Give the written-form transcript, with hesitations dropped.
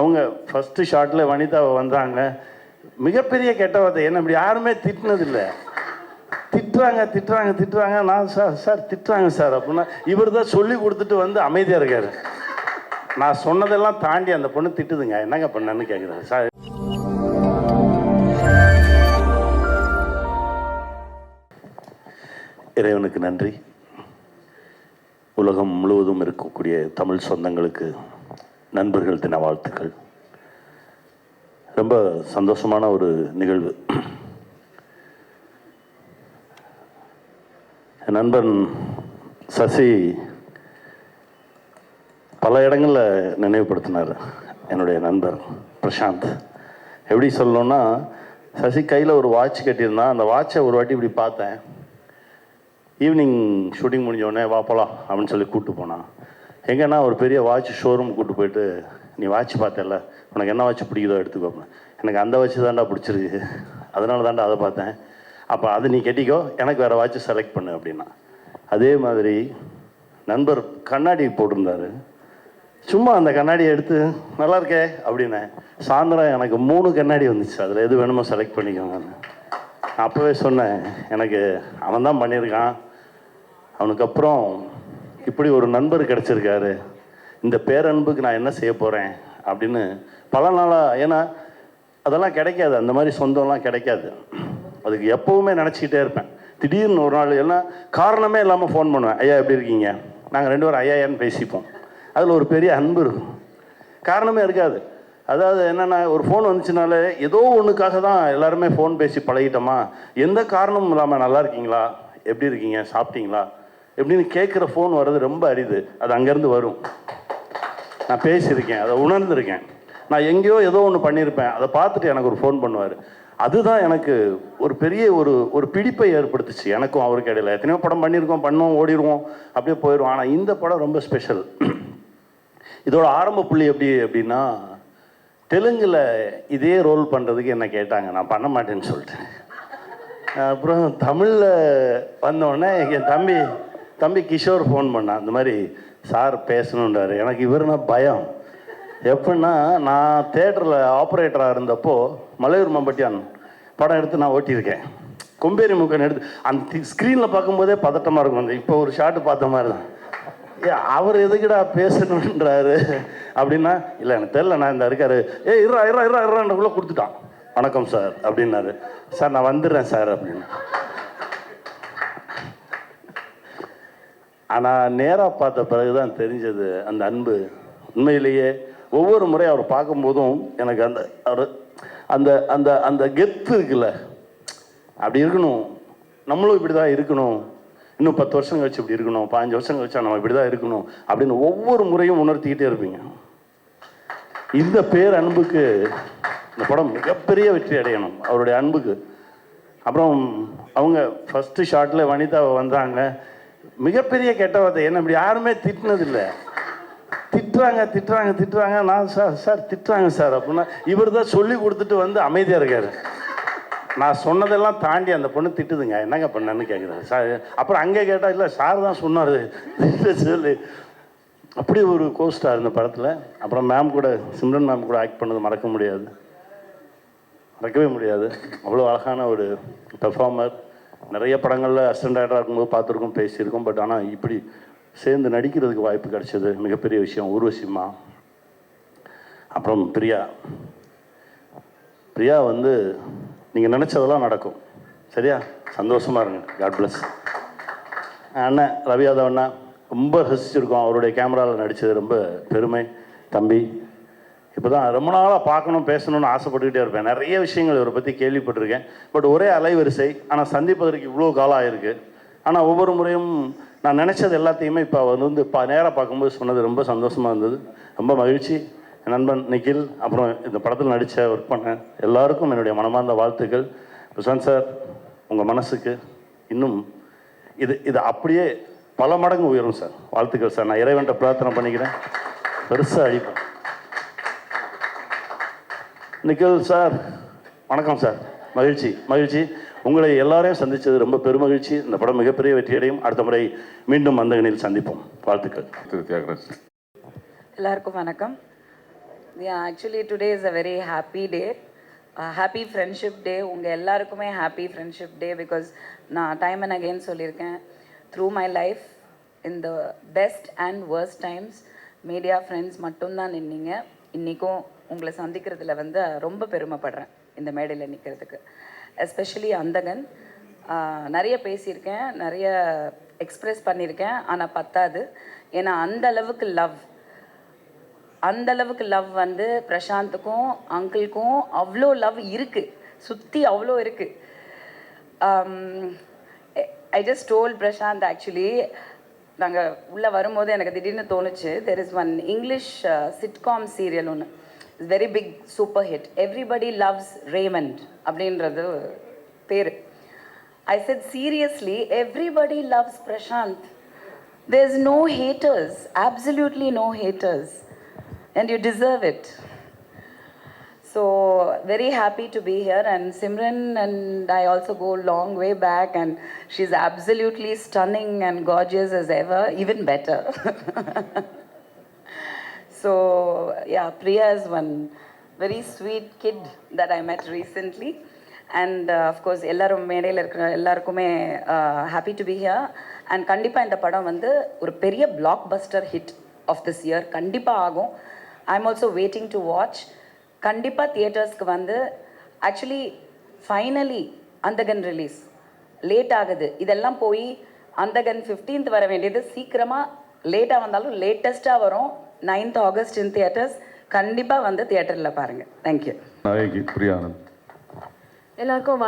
அவங்க ஃபஸ்ட்டு ஷாட்டில் வனிதா வந்தாங்க. மிகப்பெரிய கெட்ட வார்த்தை, என்ன இப்படி யாருமே திட்டினதில்லை. திட்டுறாங்க. நான் சார் திட்டுறாங்க சார் அப்படின்னா இவர் தான் சொல்லி கொடுத்துட்டு வந்து அமைதியாக இருக்கார். நான் சொன்னதெல்லாம் தாண்டி அந்த பொண்ணு திட்டுதுங்க, என்னங்க பண்ணன்னு கேட்குறேன் சார். இறைவனுக்கு நன்றி. உலகம் முழுவதும் இருக்கக்கூடிய தமிழ் சொந்தங்களுக்கு நண்பர்கள் தின வாழ்த்துக்கள். ரொம்ப சந்தோஷமான ஒரு நிகழ்வு. என் நண்பன் சசி பல இடங்களில் நினைவுபடுத்தினார். என்னுடைய நண்பர் பிரசாந்த் எப்படி சொல்லணும்னா, சசி கையில் ஒரு வாட்ச் கட்டியிருந்தான். அந்த வாட்சை ஒரு வாட்டி இப்படி பார்த்தேன். ஈவினிங் ஷூட்டிங் முடிஞ்சோடனே வா போகலாம் அப்படின்னு சொல்லி கூப்பிட்டு போனான். எங்கன்னா ஒரு பெரிய வாட்ச் ஷோரூம் கூப்பிட்டு போயிட்டு, நீ வாட்ச் பார்த்தல, உனக்கு என்ன வாட்ச் பிடிக்குதோ எடுத்துக்கோ. எனக்கு அந்த வாட்ச் தாண்டா பிடிச்சிருக்கு, அதனால தாண்டா அதை பார்த்தேன். அப்போ அது நீ கட்டிக்கோ, எனக்கு வேறு வாட்ச் செலக்ட் பண்ணு அப்படின்னா. அதே மாதிரி நண்பர் கண்ணாடி போட்டிருந்தார். சும்மா அந்த கண்ணாடியை எடுத்து நல்லா இருக்கே அப்படின்னேன். சாயந்தரம் எனக்கு 3 கண்ணாடி வந்துச்சு, அதில் எது வேணுமோ செலக்ட் பண்ணிக்கோங்க. நான் அப்போவே சொன்னேன், எனக்கு அவன் தான் பண்ணியிருக்கான், அவனுக்கு அப்புறம் இப்படி ஒரு நண்பர் கிடச்சிருக்காரு, இந்த பேரன்புக்கு நான் என்ன செய்ய போகிறேன் அப்படின்னு பல நாளாக. ஏன்னா அதெல்லாம் கிடைக்காது, அந்த மாதிரி சொந்தம்லாம் கிடைக்காது. அதுக்கு எப்போவுமே நினச்சிக்கிட்டே இருப்பேன். திடீர்னு ஒரு நாள் எல்லாம் காரணமே இல்லாமல் ஃபோன் பண்ணுவேன், ஐயா எப்படி இருக்கீங்க, நாங்கள் 2 பேரும் ஐயான்னு பேசிப்போம். அதில் ஒரு பெரிய அன்பு இருக்கும், காரணமே இருக்காது. அதாவது என்னென்னா, ஒரு ஃபோன் வந்துச்சுனாலே ஏதோ ஒன்றுக்காக தான் எல்லாருமே ஃபோன் பேசி பழகிட்டோமா, எந்த காரணமும் இல்லாமல் நல்லா இருக்கீங்களா, எப்படி இருக்கீங்க, சாப்பிட்டீங்களா எப்படின்னு கேட்குற ஃபோன் வர்றது ரொம்ப அரிது. அது அங்கேருந்து வரும். நான் பேசியிருக்கேன், அதை உணர்ந்திருக்கேன். நான் எங்கேயோ ஏதோ ஒன்று பண்ணியிருப்பேன், அதை பார்த்துட்டு எனக்கு ஒரு ஃபோன் பண்ணுவார். அதுதான் எனக்கு ஒரு பெரிய ஒரு பிடிப்பை ஏற்படுத்துச்சு, எனக்கும் அவருக்கு இடையில. எத்தனையோ படம் பண்ணியிருக்கோம், பண்ணுவோம், ஓடிடுவோம், அப்படியே போயிடுவோம். ஆனால் இந்த படம் ரொம்ப ஸ்பெஷல். இதோட ஆரம்ப புள்ளி அப்படின்னா, தெலுங்கில் இதே ரோல் பண்ணுறதுக்கு என்ன கேட்டாங்க, நான் பண்ண மாட்டேன்னு சொல்லிட்டேன். அப்புறம் தமிழில் வந்தோடனே என் தம்பி கிஷோர் ஃபோன் பண்ணான், இந்த மாதிரி சார் பேசணுன்றாரு. எனக்கு இவருனா பயம். எப்படின்னா, நான் தேட்டரில் ஆப்ரேட்டராக இருந்தப்போ மலையூர் மம்பட்டியான் படம் எடுத்து நான் ஓட்டியிருக்கேன். கொம்பேரி முக்கன் எடுத்து அந்த ஸ்க்ரீனில் பார்க்கும்போதே பதட்டமாக இருக்கும். அந்த இப்போ ஒரு ஷாட்டு பார்த்த மாதிரி தான். அவர் எதுக்குடா பேசணுன்றாரு அப்படின்னா, இல்லை எனக்கு தெரியல, நான் இந்த இருக்காரு, இருறான்றக்குள்ளே கொடுத்துட்டான். வணக்கம் சார் அப்படின்னாரு. சார் நான் வந்துடுறேன் சார் அப்படின்னு. ஆனால் நேராக பார்த்த பிறகு தான் தெரிஞ்சது அந்த அன்பு. உண்மையிலேயே ஒவ்வொரு முறை அவர் பார்க்கும்போதும் எனக்கு அந்த அந்த அந்த கெத்து இருக்குல்ல, அப்படி இருக்கணும், நம்மளும் இப்படி தான் இருக்கணும், இன்னும் 10 வருஷம் கழிச்சு இப்படி இருக்கணும், 15 வருஷம் கழிச்சா நம்ம இப்படி தான் இருக்கணும் அப்படின்னு ஒவ்வொரு முறையும் உணர்த்திக்கிட்டே இருப்பீங்க. இந்த பேர் அன்புக்கு இந்த படம் மிகப்பெரிய வெற்றி அடையணும், அவருடைய அன்புக்கு. அப்புறம் அவங்க ஃபஸ்ட்டு ஷாட்டில் வனிதா வந்தாங்க. மிகப்பெரிய கெட்ட வார்த்தை, என்ன இப்படி யாருமே திட்டினதில்லை. திட்டுறாங்க. நான் சார் திட்டுறாங்க சார் அப்படின்னா இவர் தான் சொல்லி கொடுத்துட்டு வந்து அமைதியாக இருக்கார். நான் சொன்னதெல்லாம் தாண்டி அந்த பொண்ணு திட்டுதுங்க, என்னங்க பண்ணன்னு கேட்குறேன் சார். அப்புறம் அங்கே கேட்டால், இல்லை சார் தான் சொன்னார் சொல்லி. அப்படி ஒரு கோஸ்டார் இந்த படத்தில். அப்புறம் மேம் கூட, சிம்ரன் மேம் கூட ஆக்ட் பண்ணது மறக்கவே முடியாது. அவ்வளோ அழகான ஒரு பெர்ஃபார்மர். நிறைய படங்களில் அசிஸ்டன்ட் டைரக்டராக இருக்கும்போது பார்த்துருக்கோம், பேசியிருக்கோம். பட் ஆனால் இப்படி சேர்ந்து நடிக்கிறதுக்கு வாய்ப்பு கிடைச்சது மிகப்பெரிய விஷயம். ஊர்வசிம்மா, அப்புறம் பிரியா வந்து நீங்கள் நினச்சதெல்லாம் நடக்கும், சரியா? சந்தோஷமாக இருங்க. God bless. அண்ணன் ரவி யாதவ் அண்ணா ரொம்ப ரசிச்சிருக்கோம், அவருடைய கேமராவில் நடித்தது ரொம்ப பெருமை. தம்பி இப்போ தான் ரொம்ப நாளாக பார்க்கணும், பேசணும்னு ஆசைப்பட்டுக்கிட்டே இருப்பேன். நிறைய விஷயங்கள் இவரை பற்றி கேள்விப்பட்டிருக்கேன். பட் ஒரே அலைவரிசை, ஆனால் சந்திப்பதற்கு இவ்வளோ காலம் ஆகிருக்கு. ஆனால் ஒவ்வொரு முறையும் நான் நினச்சது எல்லாத்தையுமே இப்போ அவர் வந்து நேராக பார்க்கும்போது சொன்னது ரொம்ப சந்தோஷமாக இருந்தது. ரொம்ப மகிழ்ச்சி. என் நண்பன் நிக்கில், அப்புறம் இந்த படத்தில் நடித்த ஒர்க் பண்ண எல்லாருக்கும் என்னுடைய மனமார்ந்த வாழ்த்துக்கள். பிரசாந்த் சார், உங்கள் மனசுக்கு இன்னும் இது அப்படியே பல மடங்கு உயரும் சார். வாழ்த்துக்கள் சார். நான் இறைவன்ட்ட பிரார்த்தனை பண்ணிக்கிறேன், பெருசாக அழிப்பேன். நிக்கில் சார், வணக்கம் சார். மகிழ்ச்சி. உங்களை எல்லாரையும் சந்தித்தது ரொம்ப பெருமகிழ்ச்சி. இந்த படம் மிகப்பெரிய வெற்றியடையும். அடுத்த முறை மீண்டும் மந்தகனில் சந்திப்போம். வாழ்த்துக்கள். எல்லாருக்கும் வணக்கம். Yeah, actually today is a very happy day. Happy friendship day. உங்கள் எல்லாருக்குமே happy friendship day because நான் time and again சொல்லியிருக்கேன், through my life in the best and worst times media friends மட்டும்தான் நின்னீங்க. இன்றைக்கும் உங்களை சந்திக்கிறதுல வந்து ரொம்ப பெருமைப்படுறேன் இந்த மேடையில் நிற்கிறதுக்கு. எஸ்பெஷலி அந்தகன். நிறைய பேசியிருக்கேன், நிறைய எக்ஸ்ப்ரெஸ் பண்ணியிருக்கேன், ஆனால் பத்தாது. ஏன்னா அந்த அளவுக்கு லவ் வந்து பிரசாந்துக்கும் அங்கிளுக்கும் அவ்வளோ லவ் இருக்குது, சுற்றி அவ்வளோ இருக்குது. I just told Prashanth, actually நாங்கள் உள்ளே வரும்போது எனக்கு திடீர்னு தோணுச்சு, there is one English sitcom serial ஒன்று, it's very big super hit, everybody loves Raymond அப்படின்றது பேர். I said, seriously, everybody loves Prashant. There's no haters, absolutely no haters. And you deserve it. So, very happy to be here. And Simran and I also go a long way back. And she's absolutely stunning and gorgeous as ever, even better. So, yeah, Priya is one very sweet kid that I met recently. And of course எல்லோரும் மேடையில் இருக்கிற எல்லாருக்குமே happy to be here. And கண்டிப்பாக இந்த படம் வந்து ஒரு பெரிய blockbuster hit of this year கண்டிப்பாக ஆகும். I am also waiting to watch. கண்டிப்பாக தியேட்டர்ஸ்க்கு வந்து actually finally Andhagan release late ஆகுது. இதெல்லாம் போய் அந்தகன் 15th வர வேண்டியது சீக்கிரமாக லேட்டாக வந்தாலும் லேட்டஸ்ட்டாக வரும். 9th August in theatres. கண்டிப்பாக வந்து தியேட்டரில் பாருங்கள். தேங்க்யூ. நாயகி பிரியா ஆனந்த். எல்லாருக்கும்